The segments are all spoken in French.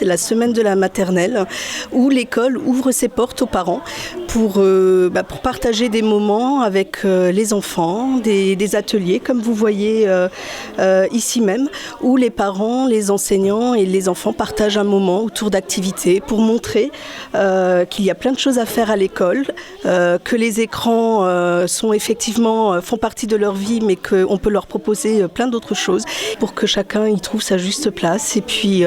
c'est la semaine de la maternelle, où l'école ouvre ses portes aux parents pour partager des moments avec les enfants, des ateliers, comme vous voyez ici même, où les parents, les enseignants et les enfants partagent un moment autour d'activités pour montrer qu'il y a plein de choses à faire à l'école, que les écrans font partie de leur vie, mais qu'on peut leur proposer plein d'autres choses pour que chacun y trouve sa juste place et puis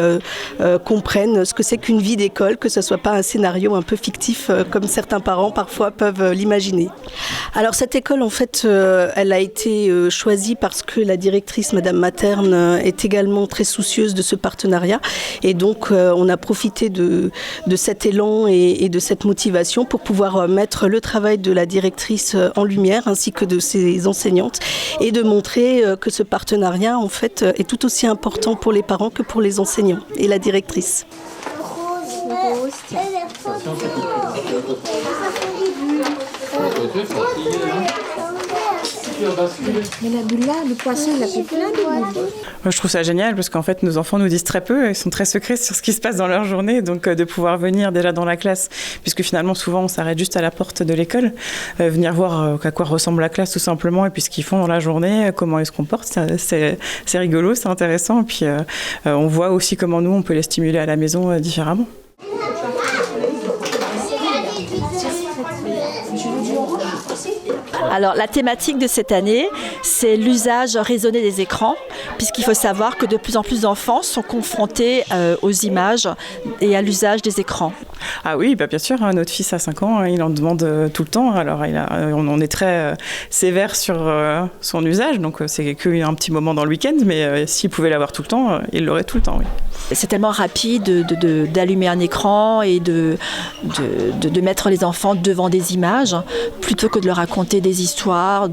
comprenne ce que c'est qu'une vie d'école, que ce ne soit pas un scénario un peu fictif comme certains parents parfois peuvent l'imaginer. Alors cette école, en fait, elle a été choisie parce que la directrice, Madame Materne, est également très soucieuse de ce partenariat et donc on a profité de cet élan et de cette motivation pour pouvoir mettre le travail de la directrice en lumière ainsi que de ses enseignantes et de montrer que ce partenariat en fait est tout aussi important pour les parents que pour les enseignants et la directrice. Mais la bulle là, le poisson, il a fait plein de bulles. Je trouve ça génial parce qu'en fait, nos enfants nous disent très peu. Ils sont très secrets sur ce qui se passe dans leur journée. Donc, de pouvoir venir déjà dans la classe, puisque finalement, souvent, on s'arrête juste à la porte de l'école, venir voir à quoi ressemble la classe tout simplement et puis ce qu'ils font dans la journée, comment ils se comportent. C'est rigolo, c'est intéressant. Et puis, on voit aussi comment nous, on peut les stimuler à la maison différemment. Alors la thématique de cette année, c'est l'usage raisonné des écrans, puisqu'il faut savoir que de plus en plus d'enfants sont confrontés aux images et à l'usage des écrans. Ah oui, bien sûr, notre fils a 5 ans, il en demande tout le temps, alors on est très sévère sur son usage, donc c'est qu'un petit moment dans le week-end, mais s'il pouvait l'avoir tout le temps, il l'aurait tout le temps, oui. C'est tellement rapide d'allumer un écran et de mettre les enfants devant des images, plutôt que de leur raconter des histoires,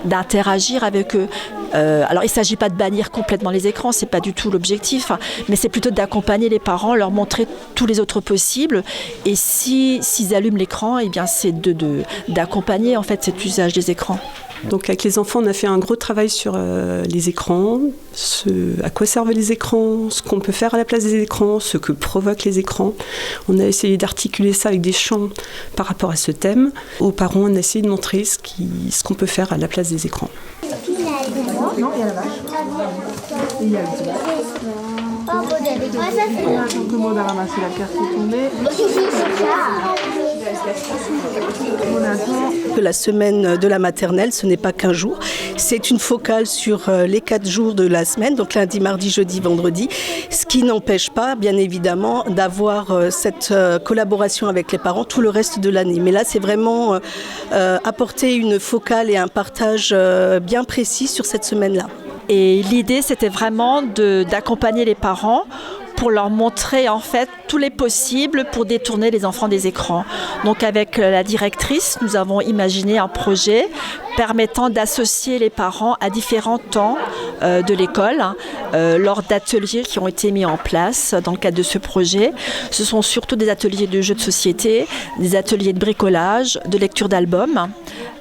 d'interagir avec eux. Alors il ne s'agit pas de bannir complètement les écrans, ce n'est pas du tout l'objectif, mais c'est plutôt d'accompagner les parents, leur montrer tous les autres possibles. Et s'ils allument l'écran, eh bien, c'est d'accompagner en fait cet usage des écrans. Donc avec les enfants, on a fait un gros travail sur les écrans, à quoi servent les écrans, ce qu'on peut faire à la place des écrans, ce que provoquent les écrans. On a essayé d'articuler ça avec des chants par rapport à ce thème. Aux parents, on a essayé de montrer ce qu'on peut faire à la place des écrans. Non, il y a la vache. Et il y a le petit. On commande à ramasser la carte qui est tombée. La semaine de la maternelle, ce n'est pas qu'un jour. C'est une focale sur les 4 jours de la semaine, donc lundi, mardi, jeudi, vendredi. Ce qui n'empêche pas, bien évidemment, d'avoir cette collaboration avec les parents tout le reste de l'année. Mais là, c'est vraiment apporter une focale et un partage bien précis sur cette semaine-là. Et l'idée, c'était vraiment d'accompagner les parents pour leur montrer en fait tous les possibles pour détourner les enfants des écrans. Donc avec la directrice, nous avons imaginé un projet permettant d'associer les parents à différents temps de l'école lors d'ateliers qui ont été mis en place dans le cadre de ce projet. Ce sont surtout des ateliers de jeux de société, des ateliers de bricolage, de lecture d'albums,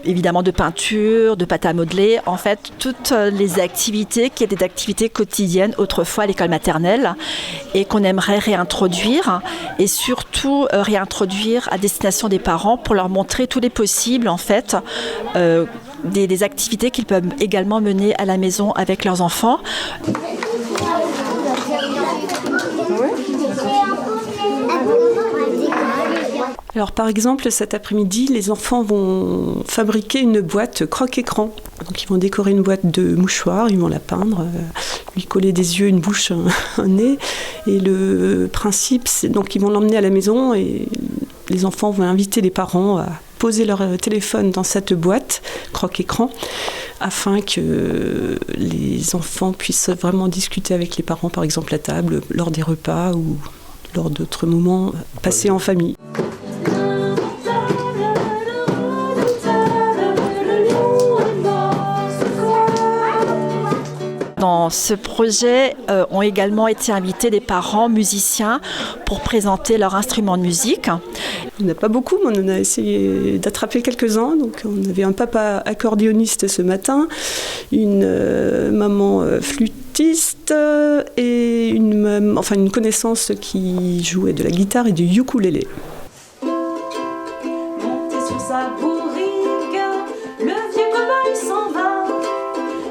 évidemment de peinture, de pâte à modeler, en fait toutes les activités qui étaient des activités quotidiennes autrefois à l'école maternelle et qu'on aimerait réintroduire et surtout réintroduire à destination des parents pour leur montrer tous les possibles en fait des activités qu'ils peuvent également mener à la maison avec leurs enfants. Alors par exemple, cet après-midi, les enfants vont fabriquer une boîte croque-écran. Donc ils vont décorer une boîte de mouchoirs, ils vont la peindre, lui coller des yeux, une bouche, un nez. Et le principe, c'est donc ils vont l'emmener à la maison et les enfants vont inviter les parents à poser leur téléphone dans cette boîte croque-écran afin que les enfants puissent vraiment discuter avec les parents, par exemple à table, lors des repas ou lors d'autres moments passés en famille. Dans ce projet ont également été invités des parents musiciens pour présenter leur instrument de musique. Il n'y en a pas beaucoup, mais on en a essayé d'attraper quelques-uns. Donc on avait un papa accordéoniste ce matin, une maman flûtiste et une connaissance qui jouait de la guitare et du ukulélé. Monté sur sa bourrique, le vieux cow-boy s'en va.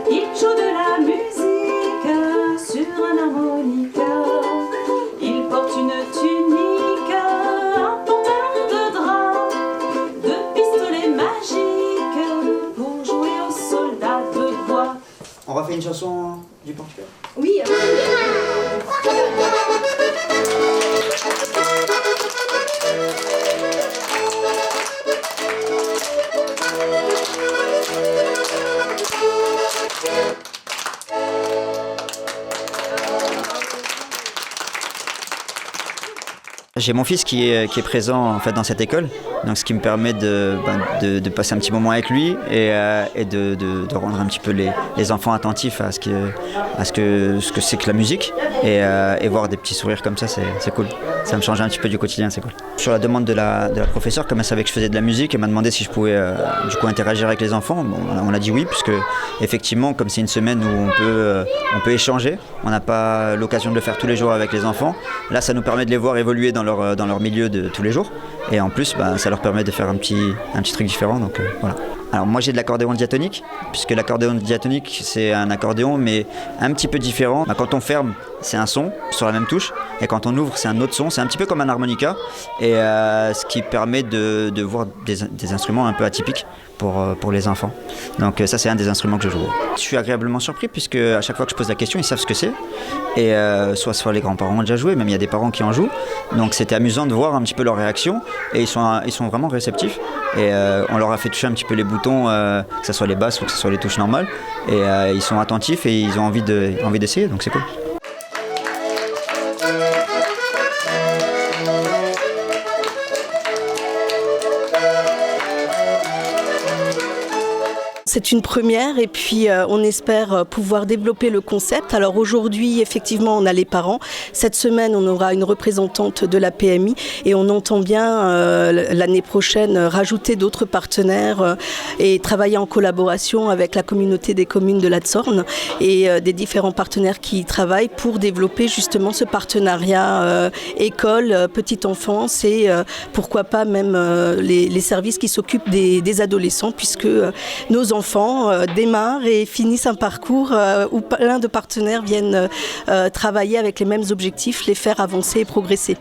Il joue de la musique sur un harmonica. Il porte une tunique, un pantalon de drap, deux pistolets magiques pour jouer aux soldats de bois. On refait une chanson du Portugal? Oui, J'ai mon fils qui est présent en fait dans cette école, donc ce qui me permet de passer un petit moment avec lui et de rendre un petit peu les enfants attentifs à ce que c'est que la musique et voir des petits sourires comme ça, c'est cool. Ça me change un petit peu du quotidien, c'est cool. Sur la demande de la professeure, comme elle savait que je faisais de la musique, elle m'a demandé si je pouvais du coup interagir avec les enfants. Bon, on a dit oui, puisque effectivement, comme c'est une semaine où on peut échanger, on n'a pas l'occasion de le faire tous les jours avec les enfants. Là, ça nous permet de les voir évoluer dans leur milieu de tous les jours. Et en plus, ça leur permet de faire un petit truc différent. Donc voilà. Alors moi j'ai de l'accordéon diatonique, puisque l'accordéon diatonique c'est un accordéon mais un petit peu différent. Quand on ferme c'est un son sur la même touche et quand on ouvre c'est un autre son, c'est un petit peu comme un harmonica et ce qui permet de voir des instruments un peu atypiques pour les enfants. Donc ça c'est un des instruments que je joue. Je suis agréablement surpris puisque à chaque fois que je pose la question ils savent ce que c'est et soit les grands-parents ont déjà joué, même il y a des parents qui en jouent. Donc c'était amusant de voir un petit peu leur réaction et ils sont vraiment réceptifs et on leur a fait toucher un petit peu les boutons, que ce soit les basses ou que ce soit les touches normales et ils sont attentifs et ils ont envie d'essayer, donc c'est cool. C'est une première et puis on espère pouvoir développer le concept. Alors aujourd'hui, effectivement, on a les parents. Cette semaine, on aura une représentante de la PMI et on entend bien l'année prochaine rajouter d'autres partenaires et travailler en collaboration avec la communauté des communes de la Zorn et des différents partenaires qui y travaillent pour développer justement ce partenariat école, petite enfance et pourquoi pas même les services qui s'occupent des adolescents puisque nos enfants démarrent et finissent un parcours où plein de partenaires viennent travailler avec les mêmes objectifs, les faire avancer et progresser.